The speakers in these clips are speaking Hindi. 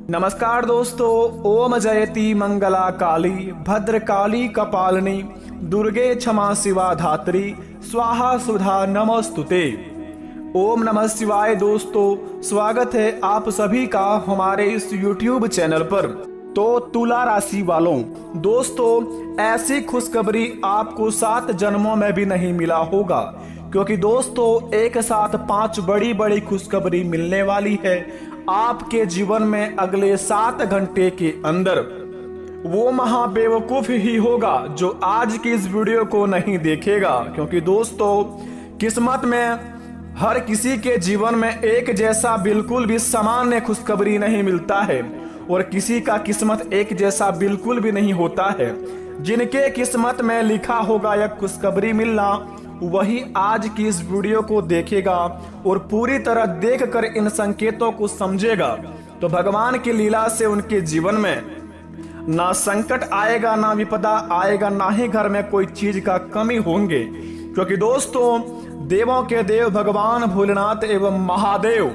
नमस्कार दोस्तों। ओम जयति मंगला काली भद्रकाली कपालिनी दुर्गे क्षमा शिवा धात्री स्वाहा सुधा नमस्तुते। ओम नमः शिवाय। दोस्तों स्वागत है आप सभी का हमारे इस YouTube चैनल पर। तो तुला राशि वालों, दोस्तों ऐसी खुशखबरी आपको 7 जन्मों में भी नहीं मिला होगा, क्योंकि दोस्तों एक साथ 5 बड़ी बड़ी खुशखबरी मिलने वाली है आपके जीवन में अगले 7 घंटे के अंदर। वो महाबेवकूफ ही होगा जो आज की इस वीडियो को नहीं देखेगा, क्योंकि दोस्तों किस्मत में हर किसी के जीवन में एक जैसा बिल्कुल भी सामान्य खुशखबरी नहीं मिलता है और किसी का किस्मत एक जैसा बिल्कुल भी नहीं होता है। जिनके किस्मत में लिखा होगा यह खुशखबरी मिलना, वही आज की इस वीडियो को देखेगा और पूरी तरह देखकर इन संकेतों को समझेगा तो भगवान की लीला से उनके जीवन में ना संकट आएगा, ना विपदा आएगा, ना ही घर में कोई चीज का कमी होंगे। क्योंकि दोस्तों देवों के देव भगवान भोलेनाथ एवं महादेव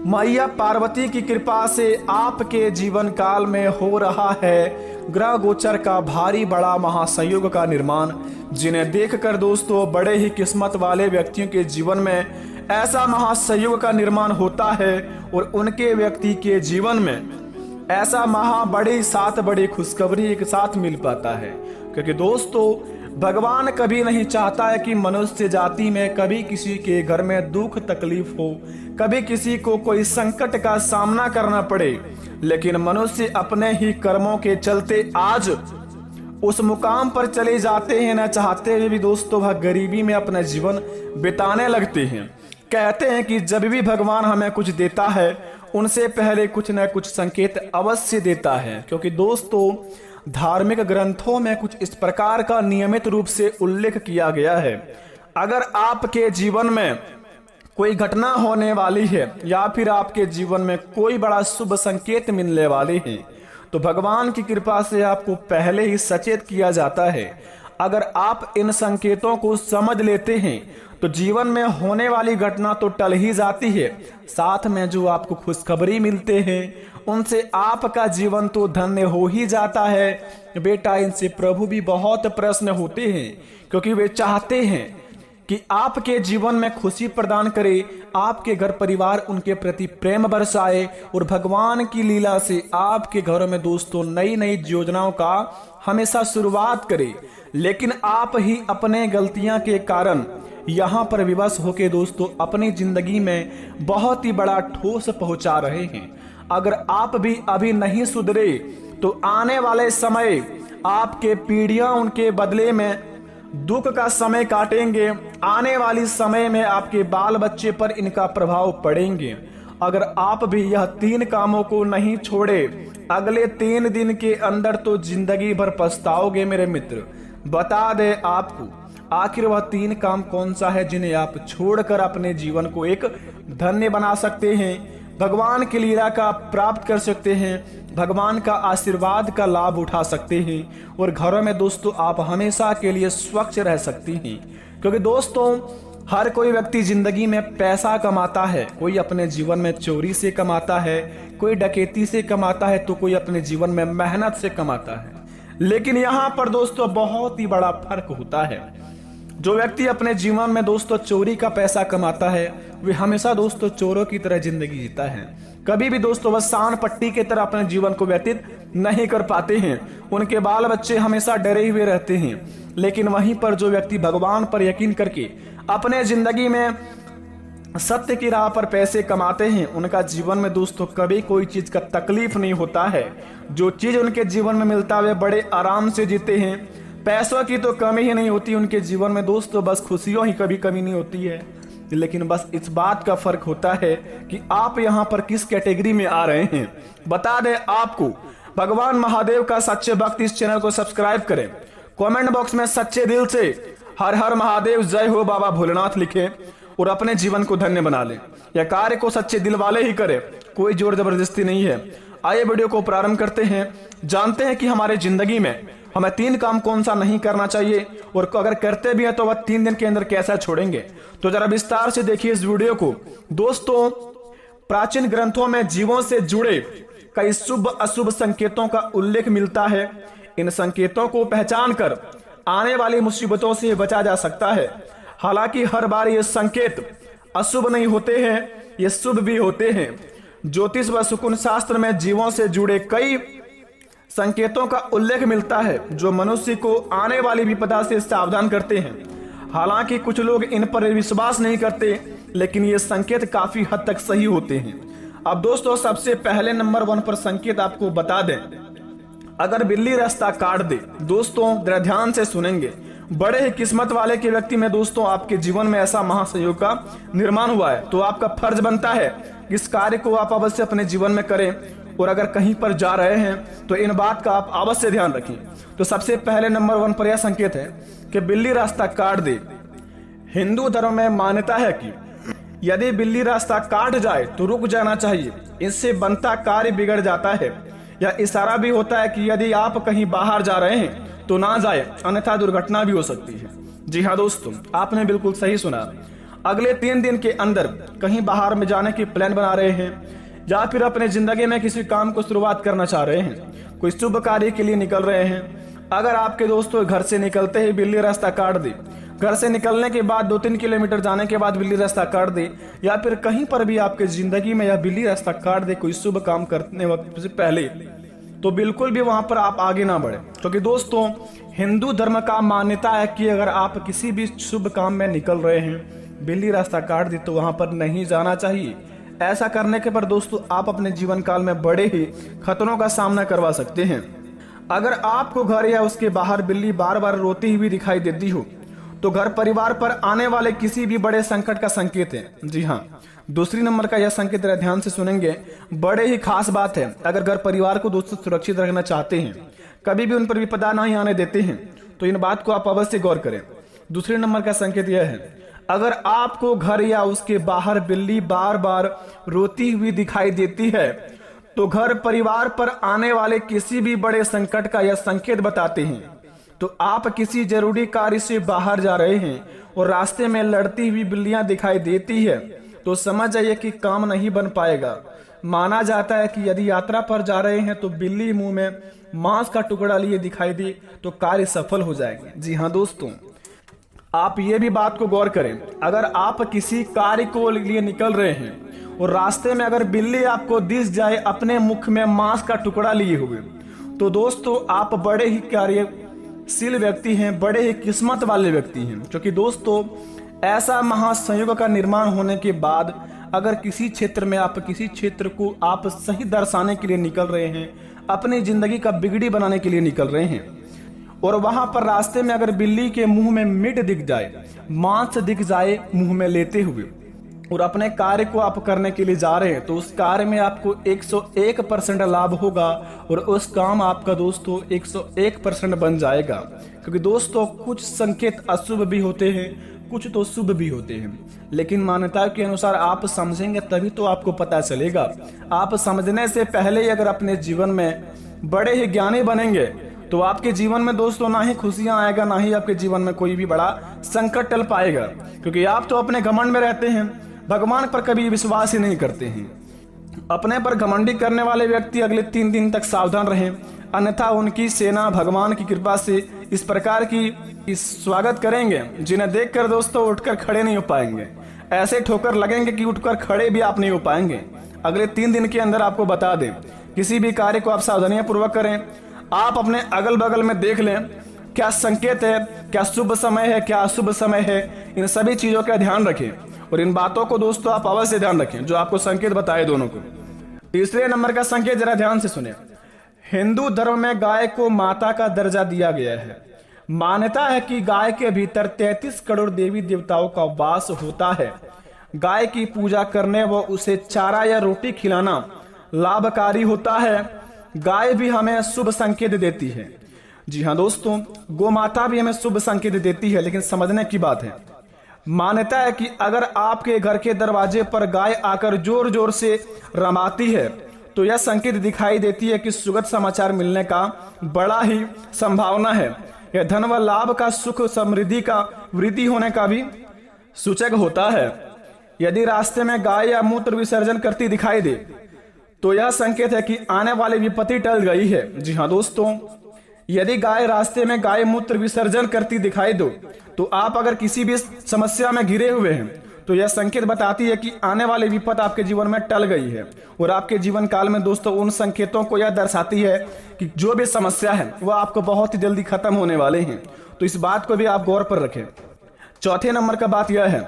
मैया पार्वती की कृपा से आपके जीवन काल में हो रहा है ग्रह गोचर का भारी बड़ा महासंयोग का निर्माण, जिन्हें देखकर दोस्तों बड़े ही किस्मत वाले व्यक्तियों के जीवन में ऐसा महासंयोग का निर्माण होता है और उनके व्यक्ति के जीवन में ऐसा बड़ी 7 बड़ी खुशखबरी एक साथ मिल पाता है। क्योंकि दोस्तों भगवान कभी नहीं चाहता है कि मनुष्य जाति में कभी किसी के घर में दुख तकलीफ हो, कभी किसी को कोई संकट का सामना करना पड़े, लेकिन मनुष्य अपने ही कर्मों के चलते आज उस मुकाम पर चले जाते हैं। न चाहते हुए भी दोस्तों वह गरीबी में अपना जीवन बिताने लगते हैं। कहते हैं कि जब भी भगवान हमें कुछ देता है उनसे पहले कुछ न कुछ संकेत अवश्य देता है। क्योंकि दोस्तों धार्मिक ग्रंथों में कुछ इस प्रकार का नियमित रूप से उल्लेख किया गया है। अगर आपके जीवन में कोई घटना होने वाली है या फिर आपके जीवन में कोई बड़ा शुभ संकेत मिलने वाले हैं तो भगवान की कृपा से आपको पहले ही सचेत किया जाता है। अगर आप इन संकेतों को समझ लेते हैं तो जीवन में होने वाली घटना तो टल ही जाती है, साथ में जो आपको खुशखबरी मिलते हैं उनसे आपका जीवन तो धन्य हो ही जाता है। बेटा इनसे प्रभु भी बहुत प्रसन्न होते हैं, क्योंकि वे चाहते हैं कि आपके जीवन में खुशी प्रदान करे, आपके घर परिवार उनके प्रति प्रेम बरसाए और भगवान की लीला से आपके घरों में दोस्तों नई नई योजनाओं का हमेशा शुरुआत करे। लेकिन आप ही अपने गलतियां के कारण यहाँ पर विवश होके दोस्तों अपनी जिंदगी में बहुत ही बड़ा ठोस पहुंचा रहे हैं। अगर आप भी अभी नहीं सुधरे तो आने वाले समय आपके पीढ़ियां उनके बदले में दुख का समय काटेंगे। आने वाली समय में आपके बाल बच्चे पर इनका प्रभाव पड़ेंगे। अगर आप भी यह 3 कामों को नहीं छोड़े अगले 3 दिन के अंदर तो जिंदगी भर पछताओगे मेरे मित्र। बता दे आपको आखिर वह 3 काम कौन सा है जिन्हें आप छोड़कर अपने जीवन को एक धन्य बना सकते हैं, भगवान की लीला का प्राप्त कर सकते हैं, भगवान का आशीर्वाद का लाभ उठा सकते हैं और घरों में दोस्तों आप हमेशा के लिए स्वच्छ रह सकती हैं। क्योंकि दोस्तों हर कोई व्यक्ति जिंदगी में पैसा कमाता है, कोई अपने जीवन में चोरी से कमाता है, कोई डकैती से कमाता है, तो कोई अपने जीवन में मेहनत से कमाता है। लेकिन यहाँ पर दोस्तों बहुत ही बड़ा फर्क होता है। जो व्यक्ति अपने जीवन में दोस्तों चोरी का पैसा कमाता है वे हमेशा दोस्तों चोरों की तरह जिंदगी जीता है। कभी भी दोस्तों वह शान पट्टी की तरह अपने जीवन को व्यतीत नहीं कर पाते हैं। उनके बाल बच्चे हमेशा डरे हुए रहते हैं। लेकिन वहीं पर जो व्यक्ति भगवान पर यकीन करके अपने जिंदगी में सत्य की राह पर पैसे कमाते हैं उनका जीवन में दोस्तों कभी कोई चीज का तकलीफ नहीं होता है। जो चीज उनके जीवन में मिलता है वे बड़े आराम से जीते हैं। पैसों की तो कमी ही नहीं होती उनके जीवन में दोस्तों, बस खुशियों ही कभी कमी नहीं होती है। लेकिन बस इस बात का फर्क होता है कि आप यहाँ पर किस कैटेगरी में आ रहे हैं। बता दें आपको भगवान महादेव का सच्चे भक्त इस चैनल को सब्सक्राइब करें, कमेंट बॉक्स में सच्चे दिल से हर हर महादेव जय हो बाबा भोलेनाथ लिखें और अपने जीवन को धन्य बना लें। यह कार्य को सच्चे दिल वाले ही करें, कोई जोर जबरदस्ती नहीं है। आइए वीडियो को प्रारंभ करते हैं। जानते हैं कि हमारे जिंदगी में हमें 3 काम कौन सा नहीं करना चाहिए और अगर करते भी हैं तो वह 3 दिन के अंदर कैसा छोड़ेंगे। तो जरा विस्तार से देखिए इस वीडियो को। दोस्तों प्राचीन ग्रंथों में जीवों से जुड़े कई शुभ अशुभ संकेतों का उल्लेख मिलता है। इन संकेतों को पहचान कर आने वाली मुसीबतों से बचा जा सकता है। हालांकि हर बार ये संकेत अशुभ नहीं होते हैं, ये शुभ भी होते हैं। ज्योतिष व शकुन शास्त्र में जीवों से जुड़े कई संकेतों का उल्लेख मिलता है जो मनुष्य को आने वाली विपदा से सावधान करते हैं। हालांकि कुछ लोग इन पर विश्वास नहीं करते, लेकिन ये संकेत काफी हद तक सही होते हैं। अब दोस्तों, सबसे पहले नंबर 1 पर संकेत आपको बता दें, अगर बिल्ली रास्ता काट दे। दोस्तों जरा ध्यान से सुनेंगे। बड़े ही किस्मत वाले के व्यक्ति में दोस्तों आपके जीवन में ऐसा महासंयोग का निर्माण हुआ है, तो आपका फर्ज बनता है इस कार्य को आप अवश्य अपने जीवन में करें। और अगर कहीं पर जा रहे हैं तो इन बात का आप अवश्य ध्यान रखें। तो सबसे पहले नंबर 1 पर यह संकेत है कि बिल्ली रास्ता काट दे। हिंदू धर्म में मान्यता है कि यदि बिल्ली रास्ता काट जाए तो रुक जाना चाहिए, इससे बनता कार्य बिगड़ जाता है। यह इशारा भी होता है कि यदि आप कहीं बाहर जा रहे हैं तो ना जाए, अन्यथा दुर्घटना भी हो सकती है। जी हाँ दोस्तों, आपने बिल्कुल सही सुना। अगले 3 दिन के अंदर कहीं बाहर में जाने की प्लान बना रहे हैं या फिर अपने जिंदगी में किसी काम को शुरुआत करना चाह रहे हैं, कोई शुभ कार्य के लिए निकल रहे हैं। अगर आपके दोस्तों घर से निकलते ही बिल्ली रास्ता काट दे, घर से निकलने के बाद 2-3 किलोमीटर जाने के बाद बिल्ली रास्ता काट दे, या फिर कहीं पर भी आपके जिंदगी में यह बिल्ली रास्ता काट दे कोई शुभ काम करने वक्त से पहले, तो बिल्कुल भी वहां पर आप आगे ना बढ़े। क्योंकि दोस्तों हिंदू धर्म का मान्यता है कि अगर आप किसी भी शुभ काम में निकल रहे हैं, बिल्ली रास्ता काट दी तो वहां पर नहीं जाना चाहिए। ऐसा करने के पर दोस्तों आप अपने जीवन काल में बड़े ही खतरों का सामना करवा सकते हैं। अगर आपको घर या उसके बाहर बिल्ली बार बार रोती हुई दिखाई देती हो तो घर परिवार पर आने वाले किसी भी बड़े संकट का संकेत है। जी हाँ, दूसरी नंबर का यह संकेत ध्यान से सुनेंगे, बड़े ही खास बात है। अगर घर परिवार को दोस्तों सुरक्षित रखना चाहते हैं, कभी भी उन पर विपदा नहीं आने देते हैं, तो इन बात को आप अवश्य गौर करें। दूसरे नंबर का संकेत यह है, अगर आपको घर या उसके बाहर बिल्ली बार बार रोती हुई दिखाई देती है तो घर परिवार पर आने वाले किसी भी बड़े संकट का यह संकेत बताते हैं। तो आप किसी जरूरी कार्य से बाहर जा रहे हैं और रास्ते में लड़ती हुई बिल्लियां दिखाई देती है तो समझ जाइए कि काम नहीं बन पाएगा। माना जाता है कि यदि यात्रा पर जा रहे हैं तो बिल्ली मुंह में मांस का टुकड़ा लिए दिखाई दे तो कार्य सफल हो जाएंगे। जी हाँ दोस्तों, आप ये भी बात को गौर करें, अगर आप किसी कार्य को लिए निकल रहे हैं और रास्ते में अगर बिल्ली आपको दिख जाए अपने मुख में मांस का टुकड़ा लिए हुए, तो दोस्तों आप बड़े ही कार्यशील व्यक्ति हैं, बड़े ही किस्मत वाले व्यक्ति हैं। क्योंकि दोस्तों ऐसा महासंयोग का निर्माण होने के बाद अगर किसी क्षेत्र में आप किसी क्षेत्र को आप सही दर्शाने के लिए निकल रहे हैं, अपनी जिंदगी का बिगड़ी बनाने के लिए निकल रहे हैं, और वहां पर रास्ते में अगर बिल्ली के मुंह में मीट दिख जाए, मांस दिख जाए मुंह में लेते हुए, और अपने कार्य को आप करने के लिए जा रहे हैं, तो उस कार्य में आपको 101% लाभ होगा और उस काम आपका दोस्तों 101% बन जाएगा। क्योंकि दोस्तों कुछ संकेत अशुभ भी होते हैं, कुछ तो शुभ भी होते हैं, लेकिन मान्यता के अनुसार आप समझेंगे तभी तो आपको पता चलेगा। आप समझने से पहले ही अगर अपने जीवन में बड़े ही ज्ञानी बनेंगे तो आपके जीवन में दोस्तों ना ही खुशियां आएगा, ना ही आपके जीवन में कोई भी बड़ा संकट टल पाएगा। क्योंकि आप तो अपने घमंड में रहते हैं, भगवान पर कभी विश्वास ही नहीं करते हैं। अपने पर घमंडी करने वाले व्यक्ति अगले 3 दिन तक सावधान रहें, अन्यथा उनकी सेना भगवान की कृपा से इस प्रकार की स्वागत करेंगे जिन्हें देखकर दोस्तों उठकर खड़े नहीं हो पाएंगे। ऐसे ठोकर लगेंगे कि उठकर खड़े भी आप नहीं हो पाएंगे। अगले 3 दिन के अंदर आपको बता दें, किसी भी कार्य को आप सावधानियां पूर्वक करें। आप अपने अगल बगल में देख लें क्या संकेत है, क्या शुभ समय है, क्या अशुभ समय है, इन सभी चीजों का ध्यान रखें और इन बातों को दोस्तों आप अवश्य ध्यान रखें जो आपको संकेत बताए दोनों को। तीसरे नंबर का संकेत जरा ध्यान से सुने। हिंदू धर्म में गाय को माता का दर्जा दिया गया है। मान्यता है कि गाय के भीतर 33 करोड़ देवी देवताओं का वास होता है। गाय की पूजा करने व उसे चारा या रोटी खिलाना लाभकारी होता है। गाय भी हमें शुभ संकेत देती है। जी हाँ दोस्तों, गौ माता भी हमें शुभ संकेत देती है, लेकिन समझने की बात है, मान्यता है कि अगर आपके घर के दरवाजे पर गाय आकर जोर जोर से रमाती है तो यह संकेत दिखाई देती है कि सुखद समाचार मिलने का बड़ा ही संभावना है। यह धन व लाभ का, सुख समृद्धि का, वृद्धि होने का भी सूचक होता है। यदि रास्ते में गाय या मूत्र विसर्जन करती दिखाई दे तो यह संकेत है कि आने वाली विपत्ति टल गई है। जी हाँ दोस्तों, यदि गाय रास्ते में गाय मूत्र विसर्जन करती दिखाई दो तो आप अगर किसी भी समस्या में घिरे हुए हैं तो यह संकेत बताती है कि आने वाली विपद आपके जीवन में टल गई है। और आपके जीवन काल में दोस्तों उन संकेतों को यह दर्शाती है कि जो भी समस्या है वह आपको बहुत ही जल्दी खत्म होने वाले हैं। तो इस बात को भी आप गौर पर रखें। चौथे नंबर का बात यह है,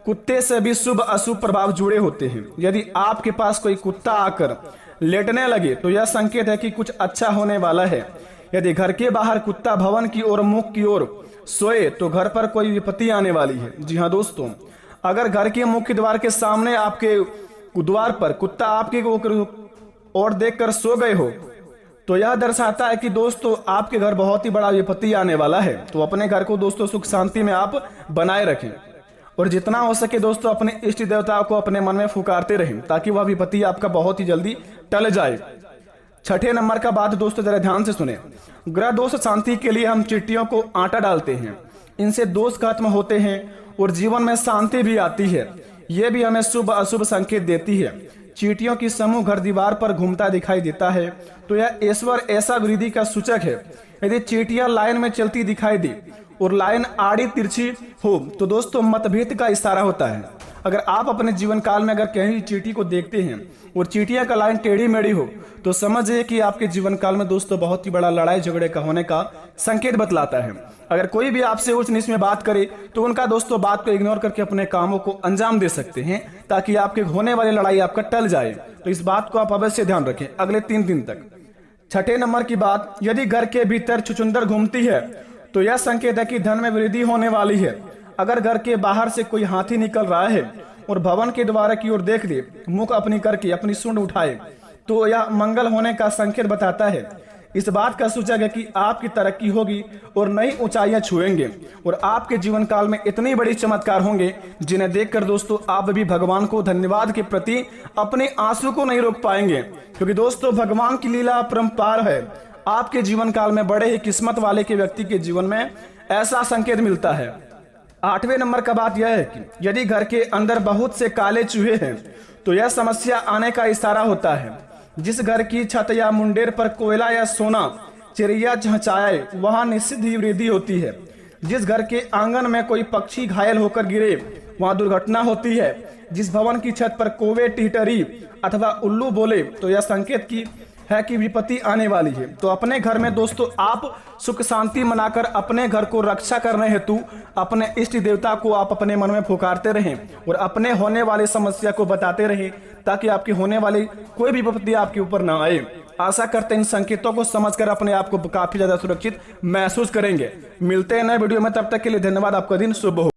कुत्ते से भी शुभ अशुभ प्रभाव जुड़े होते हैं। यदि आपके पास कोई कुत्ता आकर लेटने लगे तो यह संकेत है कि कुछ अच्छा होने वाला है। यदि घर के बाहर कुत्ता भवन की ओर मुख की ओर सोए तो घर पर कोई विपत्ति आने वाली है। जी हाँ दोस्तों, अगर घर के मुख्य द्वार के सामने आपके द्वार पर कुत्ता आपके ओर देखकर सो गए हो तो यह दर्शाता है कि दोस्तों आपके घर बहुत ही बड़ा विपत्ति आने वाला है। तो अपने घर को दोस्तों सुख शांति में आप बनाए रखें और जितना हो सके दोस्तों अपने इष्ट देवताओं को अपने मन में फुकारते रहें ताकि वह विपत्ति आपका बहुत ही जल्दी टल जाए। छठे नंबर का बात दोस्तों जरा ध्यान से सुने। ग्रह दोष शांति के लिए हम चींटियों को आटा डालते हैं, इनसे दोष खत्म होते हैं और जीवन में शांति भी आती है। ये भी हमें शुभ अशुभ संकेत देती है। चींटियों की समूह घर दीवार पर घूमता दिखाई देता है तो यह ईश्वर ऐसा वृद्धि का सूचक है। यदि चींटियां लाइन में चलती दिखाई दे और लाइन आड़ी तिरछी हो तो दोस्तों मतभेद का इशारा होता है। अगर आप अपने जीवन काल में अगर कहीं चींटी को देखते हैं और चींटियां का लाइन टेढ़ी मेढ़ी हो तो समझिए कि आपके जीवन काल में दोस्तों बहुत ही बड़ा लड़ाई झगड़े का होने का संकेत बतलाता है। अगर कोई भी आपसे उच्च नीच में बात करे तो उनका दोस्तों बात को इग्नोर करके अपने कामों को अंजाम दे सकते हैं ताकि आपके होने वाली लड़ाई आपका टल जाए। तो इस बात को आप अवश्य ध्यान रखें अगले 3 दिन तक। छठे नंबर की बात, यदि घर के भीतर छुछुंदर घूमती है तो यह संकेत है कि धन में वृद्धि होने वाली है। अगर घर के बाहर से कोई हाथी निकल रहा है और भवन के द्वार की ओर देख ले, मुख अपनी करके अपनी सूंड उठाए तो यह मंगल होने का संकेत बताता है। इस बात का सूचक है कि आपकी तरक्की होगी और नई ऊंचाइयां छुएंगे और आपके जीवन काल में इतनी बड़ी चमत्कार होंगे जिन्हें देखकर दोस्तों आप भी भगवान को धन्यवाद के प्रति अपने आंसू को नहीं रोक पाएंगे, क्योंकि दोस्तों भगवान की लीला अपरंपार है। आपके जीवन काल में बड़े ही किस्मत वाले के व्यक्ति के जीवन में ऐसा संकेत मिलता है। 8वें नंबर का बात यह है कि यदि घर के अंदर बहुत से काले चूहे हैं तो यह समस्या आने का इशारा होता है। जिस घर की छत या मुंडेर पर कोयला या सोना चिड़िया चहचहाए वहां निश्चित ही वृद्धि होती है। जिस घर के आंगन में कोई पक्षी घायल होकर गिरे वहां दुर्घटना होती है। जिस भवन की छत पर कौवे टिटरी अथवा उल्लू बोले तो यह संकेत की है कि विपत्ति आने वाली है। तो अपने घर में दोस्तों आप सुख शांति मनाकर अपने घर को रक्षा करने हेतु अपने इष्ट देवता को आप अपने मन में पुकारते रहें और अपने होने वाली समस्या को बताते रहें ताकि आपकी होने वाली कोई भी विपत्ति आपके ऊपर ना आए। आशा करते हैं इन संकेतों को समझकर अपने आप को काफी ज्यादा सुरक्षित महसूस करेंगे। मिलते हैं नए वीडियो में, तब तक के लिए धन्यवाद। आपका दिन शुभ हो।